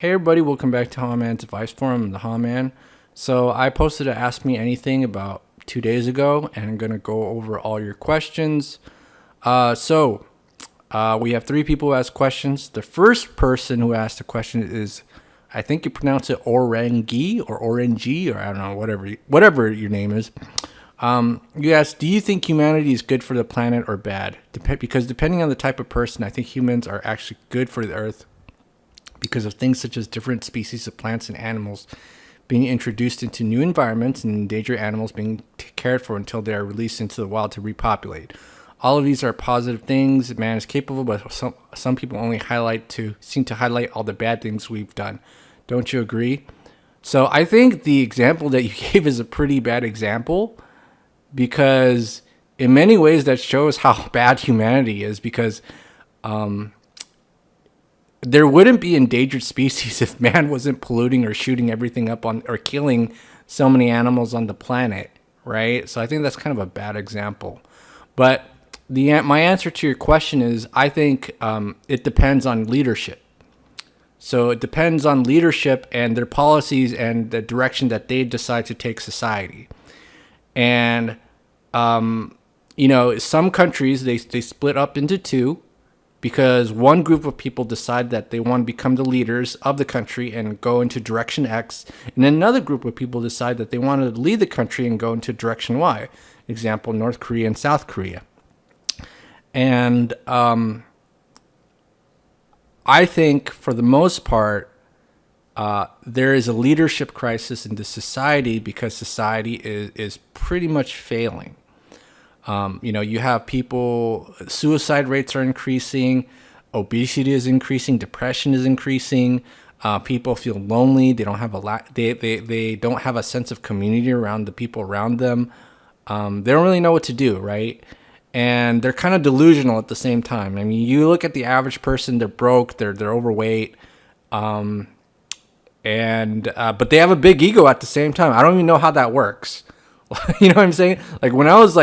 Hey everybody, welcome back to Man's Advice Forum. I'm the Man. So I posted a Ask Me Anything about 2 days ago, and I'm gonna go over all your questions. We have three people who asked questions. The first person who asked a question is, I think you pronounce it Orengi or Orengi, or I don't know, whatever your name is. You asked, do you think humanity is good for the planet or bad? Because depending on the type of person, I think humans are actually good for the Earth because of things such as different species of plants and animals being introduced into new environments and endangered animals being cared for until they are released into the wild to repopulate. All of these are positive things man is capable, but some people only seem to highlight all the bad things we've done. Don't you agree? So I think the example that you gave is a pretty bad example, because in many ways that shows how bad humanity is, because there wouldn't be endangered species if man wasn't polluting or shooting everything up on or killing so many animals on the planet, right? So I think that's kind of a bad example. But my answer to your question is, I think it depends on leadership. So it depends on leadership and their policies and the direction that they decide to take society. And some countries they split up into two, because one group of people decide that they want to become the leaders of the country and go into direction X, and then another group of people decide that they want to lead the country and go into direction Y. Example, North Korea and South Korea. And I think for the most part, there is a leadership crisis in the society because society is pretty much failing. You have people, suicide rates are increasing, obesity is increasing, depression is increasing. People feel lonely. They don't have they don't have a sense of community around the people around them. They don't really know what to do, right? And they're kind of delusional at the same time. I mean, you look at the average person; they're broke, they're overweight, but they have a big ego at the same time. I don't even know how that works. You know what I'm saying? Like when I was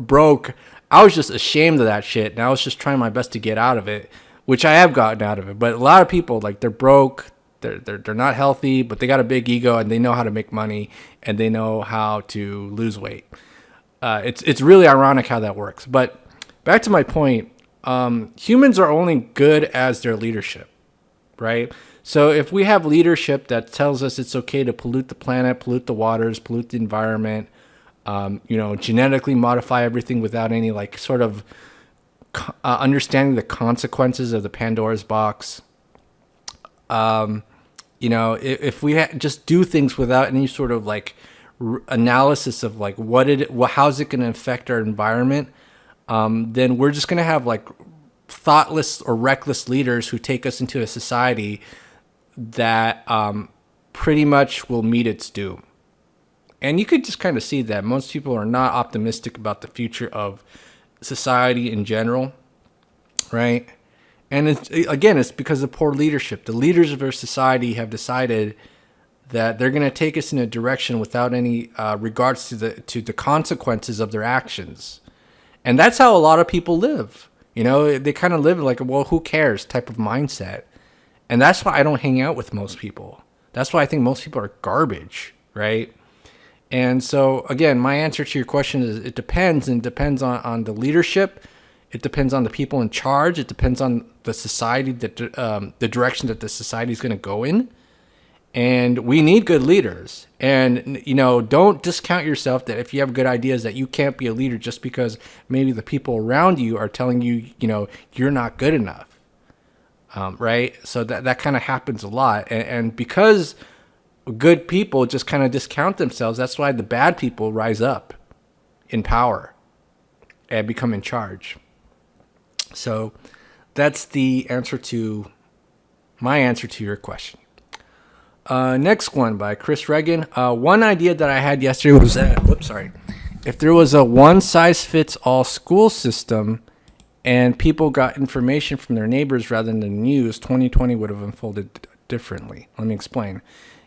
broke, I was just ashamed of that shit, and I was just trying my best to get out of it, which I have gotten out of it. But a lot of people, like, they're broke, they're not healthy, but they got a big ego and they know how to make money and they know how to lose weight. It's really ironic how that works. But back to my point, humans are only good as their leadership, right? So if we have leadership that tells us it's okay to pollute the planet, pollute the waters, pollute the environment, genetically modify everything without any understanding the consequences of the Pandora's box. If we just do things without any sort of analysis of how's it going to affect our environment, then we're just going to have thoughtless or reckless leaders who take us into a society that pretty much will meet its doom. And you could just kind of see that most people are not optimistic about the future of society in general, right? And it's because of poor leadership. The leaders of our society have decided that they're going to take us in a direction without any regards to the consequences of their actions. And that's how a lot of people live. They kind of live like a, well, who cares type of mindset. And that's why I don't hang out with most people. That's why I think most people are garbage, right? And so, again, my answer to your question is it depends, and it depends on the leadership. It depends on the people in charge. It depends on the society, the direction that the society is going to go in. And we need good leaders. And, don't discount yourself that if you have good ideas that you can't be a leader just because maybe the people around you are telling you, you're not good enough. Right? So that kind of happens a lot. And because good people just kind of discount themselves, that's why the bad people rise up in power and become in charge. So that's my answer to your question. Next one by Chris Reagan. One idea that I had yesterday was that, if there was a one-size-fits-all school system and people got information from their neighbors rather than the news, 2020 would have unfolded differently. Let me explain.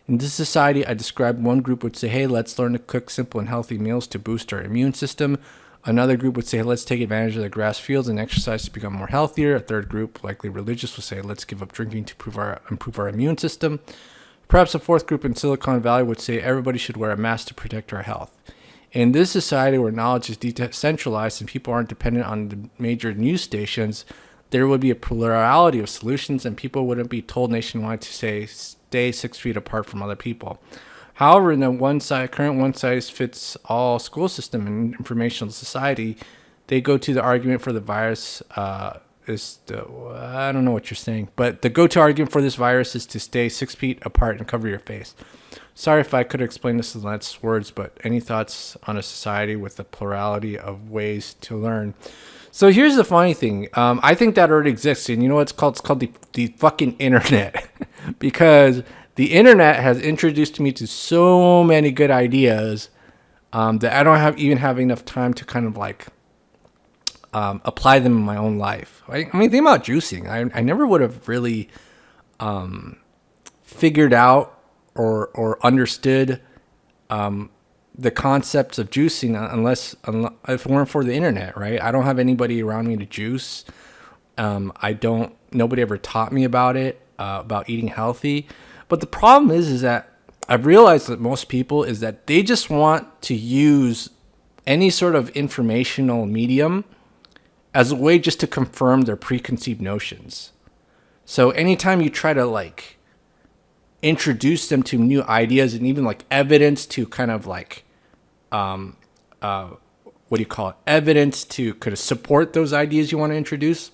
In this society, I described one group would say, hey, let's learn to cook simple and healthy meals to boost our immune system. Another group would say, let's take advantage of the grass fields and exercise to become more healthier. A third group, likely religious, would say, let's give up drinking to improve our immune system. Perhaps a fourth group in Silicon Valley would say everybody should wear a mask to protect our health. In this society where knowledge is decentralized and people aren't dependent on the major news stations, there would be a plurality of solutions and people wouldn't be told nationwide to say, stay 6 feet apart from other people. However, in the current one-size-fits-all school system and informational society, they go to the argument for the virus I don't know what you're saying, but the go-to argument for this virus is to stay 6 feet apart and cover your face. Sorry if I could explain this in less words, but any thoughts on a society with a plurality of ways to learn? So here's the funny thing. I think that already exists, and you know what it's called? It's called the fucking internet, because the internet has introduced me to so many good ideas that I don't even have enough time to kind of like apply them in my own life. I mean, think about juicing. I never would have really figured out or understood the concepts of juicing if it weren't for the internet, right? I don't have anybody around me to juice. Nobody ever taught me about it, about eating healthy. But the problem is that I've realized that most people is that they just want to use any sort of informational medium as a way just to confirm their preconceived notions. So anytime you try to like introduce them to new ideas and even like evidence to kind of like, evidence to kind of support those ideas you want to introduce,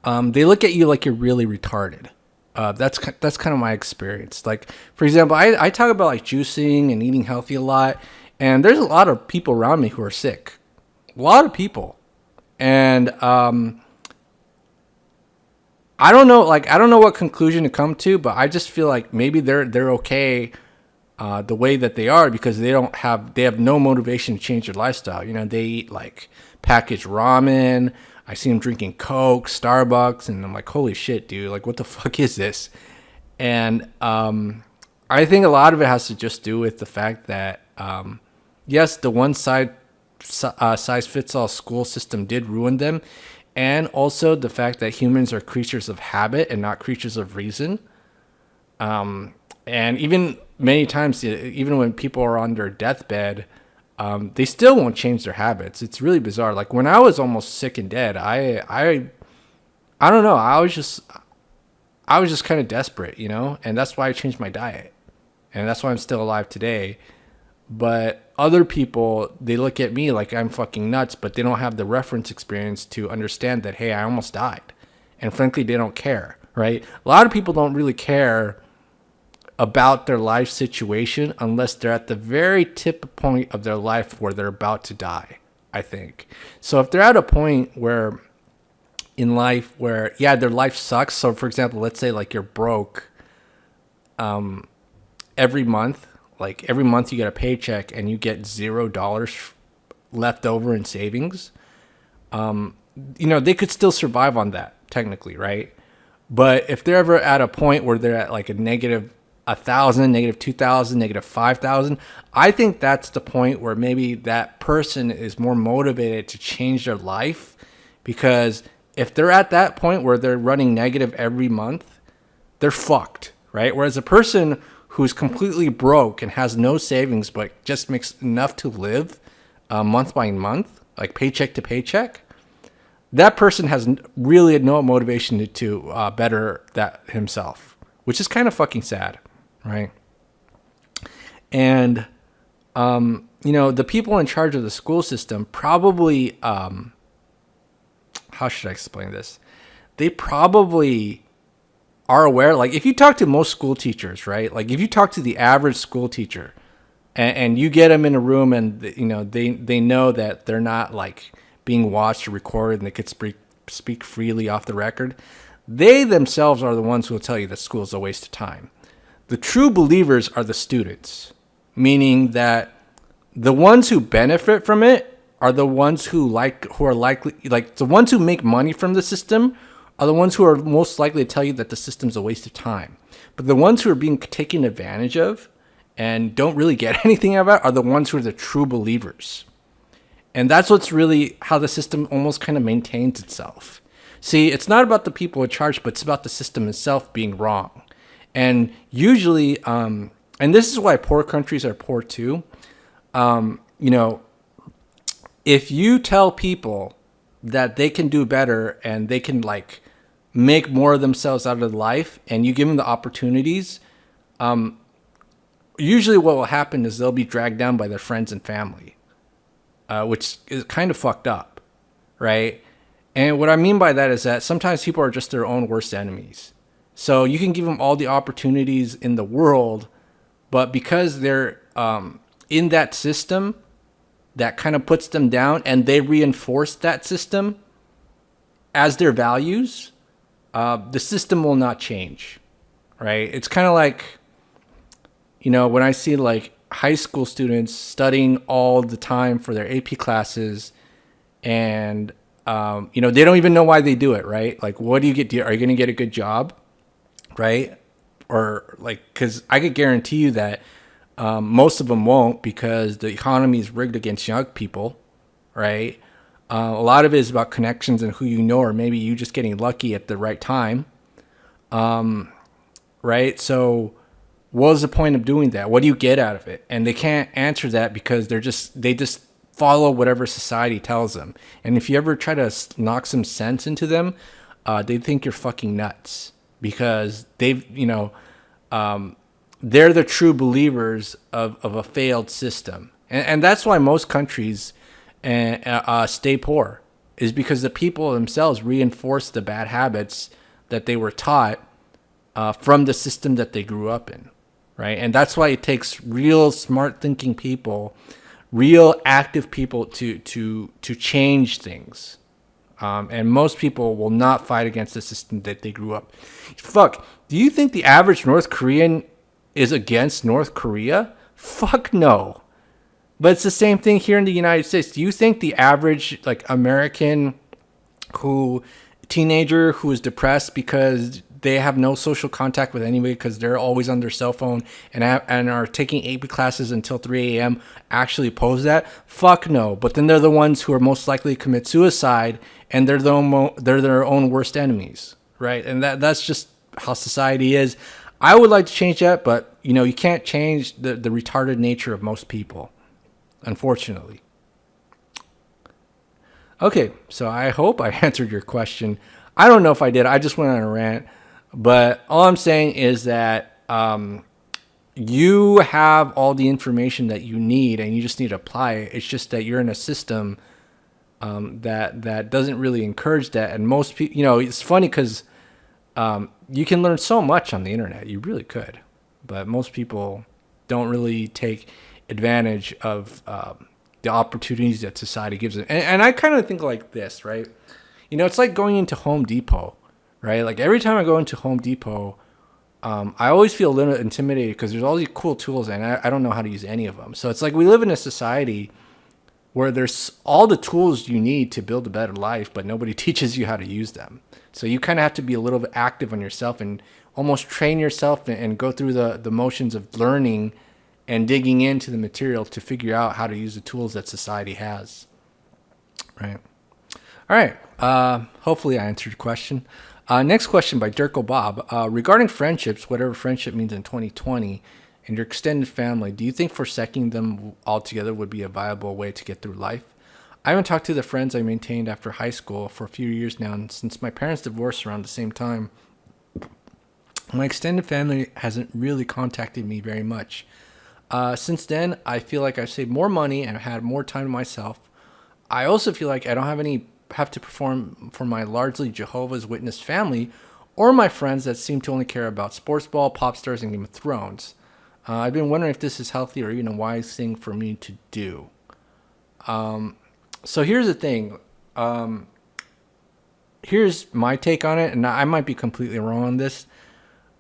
they look at you like you're really retarded. That's kind of my experience. Like, for example, I talk about like juicing and eating healthy a lot, and there's a lot of people around me who are sick. A lot of people. And I don't know what conclusion to come to, but I just feel like maybe they're okay the way that they are because they have no motivation to change their lifestyle. You know, they eat like packaged ramen. I see them drinking Coke, Starbucks, and I'm like, holy shit, dude, like what the fuck is this? And I think a lot of it has to just do with the fact that yes, the one size fits all school system did ruin them, and also the fact that humans are creatures of habit and not creatures of reason. And even many times, even when people are on their deathbed, they still won't change their habits. It's really bizarre. Like when I was almost sick and dead, I don't know. I was just kind of desperate, you know, and that's why I changed my diet, and that's why I'm still alive today. But other people, they look at me like I'm fucking nuts, but they don't have the reference experience to understand that, hey, I almost died. And frankly, they don't care, right? A lot of people don't really care about their life situation unless they're at the very tip point of their life where they're about to die, I think. So if they're at a point where in life where, yeah, their life sucks. So for example, let's say like you're broke every month. Like every month you get a paycheck and you get $0 left over in savings. You know, they could still survive on that technically, right? But if they're ever at a point where they're at like a negative 1,000, negative 2,000, negative 5,000, I think that's the point where maybe that person is more motivated to change their life, because if they're at that point where they're running negative every month, they're fucked, right? Whereas a person who's completely broke and has no savings but just makes enough to live month by month, like paycheck to paycheck, that person has really no motivation to better that himself, which is kind of fucking sad, right? And, you know, the people in charge of the school system probably, how should I explain this? They probably are aware, like if you talk to most school teachers, right? Like if you talk to the average school teacher and you get them in a room and, you know, they know that they're not like being watched or recorded and they could speak freely off the record, they themselves are the ones who will tell you that school is a waste of time. The true believers are the students, meaning that the ones who benefit from it are the ones who are likely, like the ones who make money from the system are the ones who are most likely to tell you that the system's a waste of time. But the ones who are being taken advantage of and don't really get anything out of it are the ones who are the true believers. And that's what's really how the system almost kind of maintains itself. See, it's not about the people in charge, but it's about the system itself being wrong. And usually, and this is why poor countries are poor too. You know, if you tell people that they can do better and they can like make more of themselves out of life, and you give them the opportunities, usually what will happen is they'll be dragged down by their friends and family, which is kind of fucked up, right? And what I mean by that is that sometimes people are just their own worst enemies. So you can give them all the opportunities in the world, but because they're in that system that kind of puts them down and they reinforce that system as their values, the system will not change, right? It's kind of like, you know, when I see like high school students studying all the time for their AP classes and, you know, they don't even know why they do it, right? Like, what do you get? Are you going to get a good job, right? Or like, because I could guarantee you that most of them won't, because the economy is rigged against young people, right? A lot of it is about connections and who you know, or maybe you just getting lucky at the right time, right? So what is the point of doing that? What do you get out of it? And they can't answer that because they just follow whatever society tells them. And if you ever try to knock some sense into them, they think you're fucking nuts, because they've, you know, they're the true believers of a failed system. And that's why most countries stay poor, is because the people themselves reinforce the bad habits that they were taught from the system that they grew up in, right? And that's why it takes real smart thinking people, real active people to change things. And most people will not fight against the system that they grew up. Fuck, do you think the average North Korean is against North Korea? Fuck no. But it's the same thing here in the United States. Do you think the average like American teenager who is depressed because they have no social contact with anybody because they're always on their cell phone and are taking AP classes until 3 a.m. actually oppose that? Fuck no. But then they're the ones who are most likely to commit suicide, and they're their own worst enemies, right? And that's just how society is. I would like to change that, but you know, you can't change the retarded nature of most people, unfortunately. Okay, so I hope I answered your question. I don't know if I did. I just went on a rant. But all I'm saying is that you have all the information that you need, and you just need to apply it. It's just that you're in a system that doesn't really encourage that. And most people, you know, it's funny because you can learn so much on the internet. You really could. But most people don't really take advantage of the opportunities that society gives them. And I kind of think like this, right? You know, it's like going into Home Depot, right? Like every time I go into Home Depot, I always feel a little intimidated because there's all these cool tools and I don't know how to use any of them. So it's like we live in a society where there's all the tools you need to build a better life, but nobody teaches you how to use them. So you kind of have to be a little bit active on yourself and almost train yourself and go through the motions of learning and digging into the material to figure out how to use the tools that society has. Right. All right. Hopefully I answered your question. Next question by Derkle Bob. Regarding friendships, whatever friendship means in 2020, and your extended family, do you think forsaking them altogether would be a viable way to get through life? I haven't talked to the friends I maintained after high school for a few years now, and since my parents divorced around the same time, my extended family hasn't really contacted me very much. Since then, I feel like I've saved more money and I've had more time to myself. I also feel like I don't have to perform for my largely Jehovah's Witness family or my friends that seem to only care about sportsball, pop stars, and Game of Thrones. I've been wondering if this is healthy or even a wise thing for me to do. So here's the thing. Here's my take on it, and I might be completely wrong on this,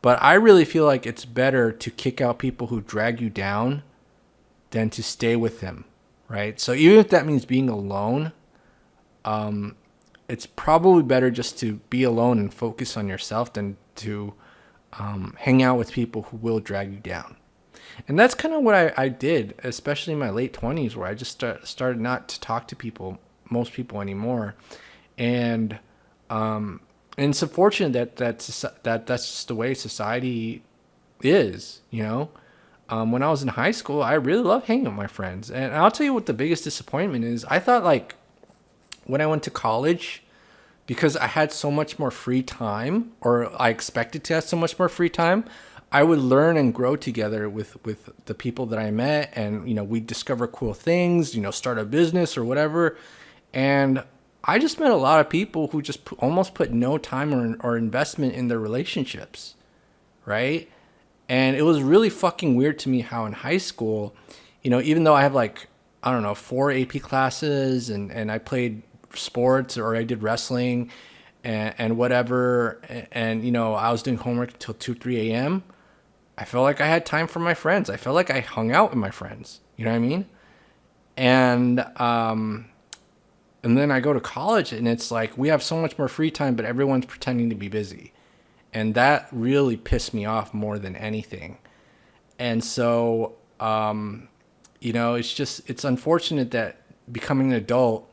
but I really feel like it's better to kick out people who drag you down than to stay with them, right? So even if that means being alone, it's probably better just to be alone and focus on yourself than to hang out with people who will drag you down. And that's kind of what I did, especially in my late 20s, where I just started not to talk to most people anymore. And and it's unfortunate that's just the way society is, you know. When I was in high school, I really loved hanging with my friends. And I'll tell you what the biggest disappointment is. I thought, like, when I went to college, because I had so much more free time, or I expected to have so much more free time, I would learn and grow together with the people that I met, and we'd discover cool things, start a business or whatever. And I just met a lot of people who just almost put no time or investment in their relationships, right? And it was really fucking weird to me how in high school, even though I have, like, I don't know, 4 AP classes, and I played sports, or I did wrestling and whatever, and I was doing homework until 2, 3 a.m. I felt like I had time for my friends. I felt like I hung out with my friends. You know what I mean? And then I go to college, and it's like we have so much more free time, but everyone's pretending to be busy. And that really pissed me off more than anything. And so, it's unfortunate that becoming an adult,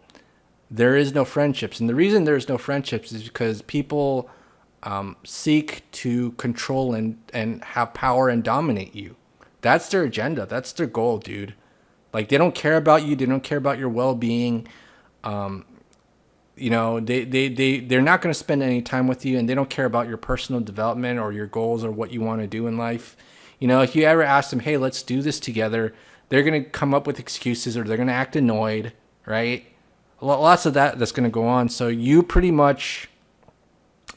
there is no friendships. And the reason there's no friendships is because people seek to control and have power and dominate you. That's their agenda. That's their goal, dude. Like, they don't care about you. They don't care about your well-being. They're not going to spend any time with you, and they don't care about your personal development or your goals or what you want to do in life. If you ever ask them, hey, let's do this together, they're going to come up with excuses, or they're going to act annoyed, right? Lots of that's going to go on. So you pretty much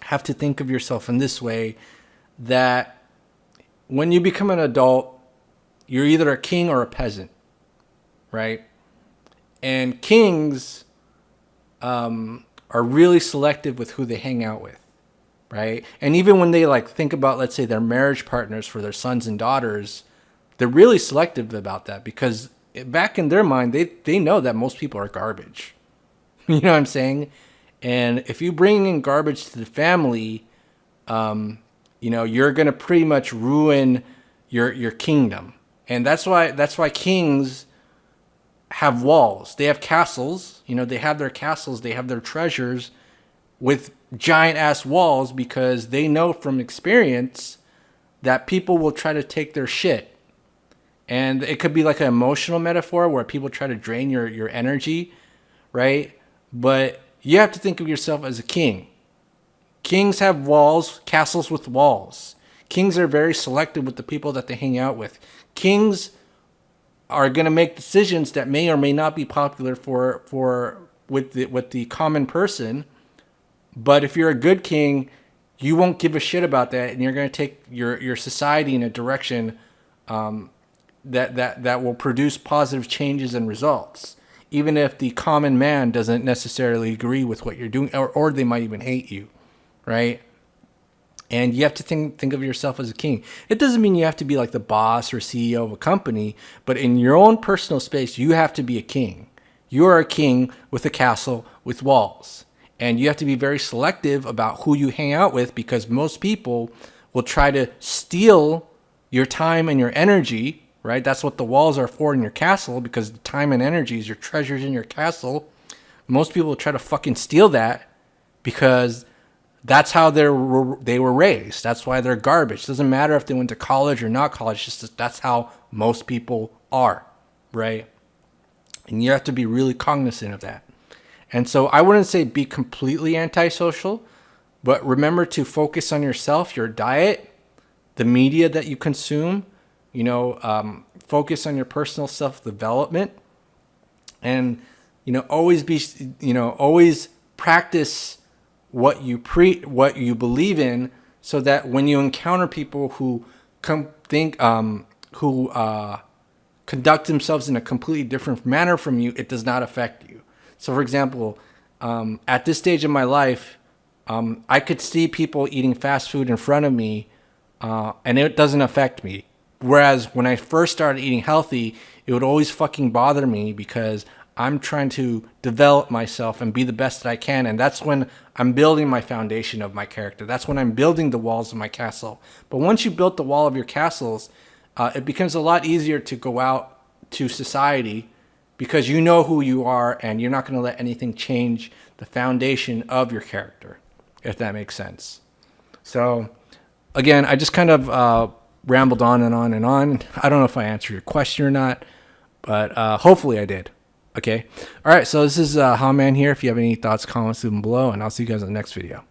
have to think of yourself in this way, that when you become an adult, you're either a king or a peasant, right? And kings are really selective with who they hang out with, right? And even when they, like, think about, let's say, their marriage partners for their sons and daughters, they're really selective about that, because back in their mind, they know that most people are garbage. You know what I'm saying? And if you bring in garbage to the family, you're going to pretty much ruin your kingdom. And that's why kings have walls. They have castles. They have their castles. They have their treasures with giant ass walls, because they know from experience that people will try to take their shit. And it could be like an emotional metaphor where people try to drain your energy, right? But you have to think of yourself as a king. Kings have walls, castles with walls. Kings are very selective with the people that they hang out with. Kings are going to make decisions that may or may not be popular with the common person. But if you're a good king, you won't give a shit about that, and you're going to take your society in a direction that will produce positive changes and results, even if the common man doesn't necessarily agree with what you're doing, or they might even hate you, right? And you have to think of yourself as a king. It doesn't mean you have to be like the boss or CEO of a company, but in your own personal space, you have to be a king. You are a king with a castle with walls. And you have to be very selective about who you hang out with, because most people will try to steal your time and your energy, right? That's what the walls are for in your castle, because the time and energy is your treasures in your castle. Most people will try to fucking steal that, because that's how they were raised. That's why they're garbage. It doesn't matter if they went to college or not college. Just that's how most people are, right? And you have to be really cognizant of that. And so I wouldn't say be completely antisocial, but remember to focus on yourself, your diet, the media that you consume. Focus on your personal self-development, and always practice what you believe in, so that when you encounter people who conduct themselves in a completely different manner from you, it does not affect you. So, for example, at this stage of my life, I could see people eating fast food in front of me, and it doesn't affect me. Whereas when I first started eating healthy, it would always fucking bother me, because I'm trying to develop myself and be the best that I can. And that's when I'm building my foundation of my character. That's when I'm building the walls of my castle. But once you built the wall of your castles, it becomes a lot easier to go out to society because you know who you are and you're not going to let anything change the foundation of your character, if that makes sense. So again, I just kind of rambled on and on and on. I don't know if I answered your question or not, but hopefully I did. Okay. All right. So this is Howman here. If you have any thoughts, comments, leave them below, and I'll see you guys in the next video.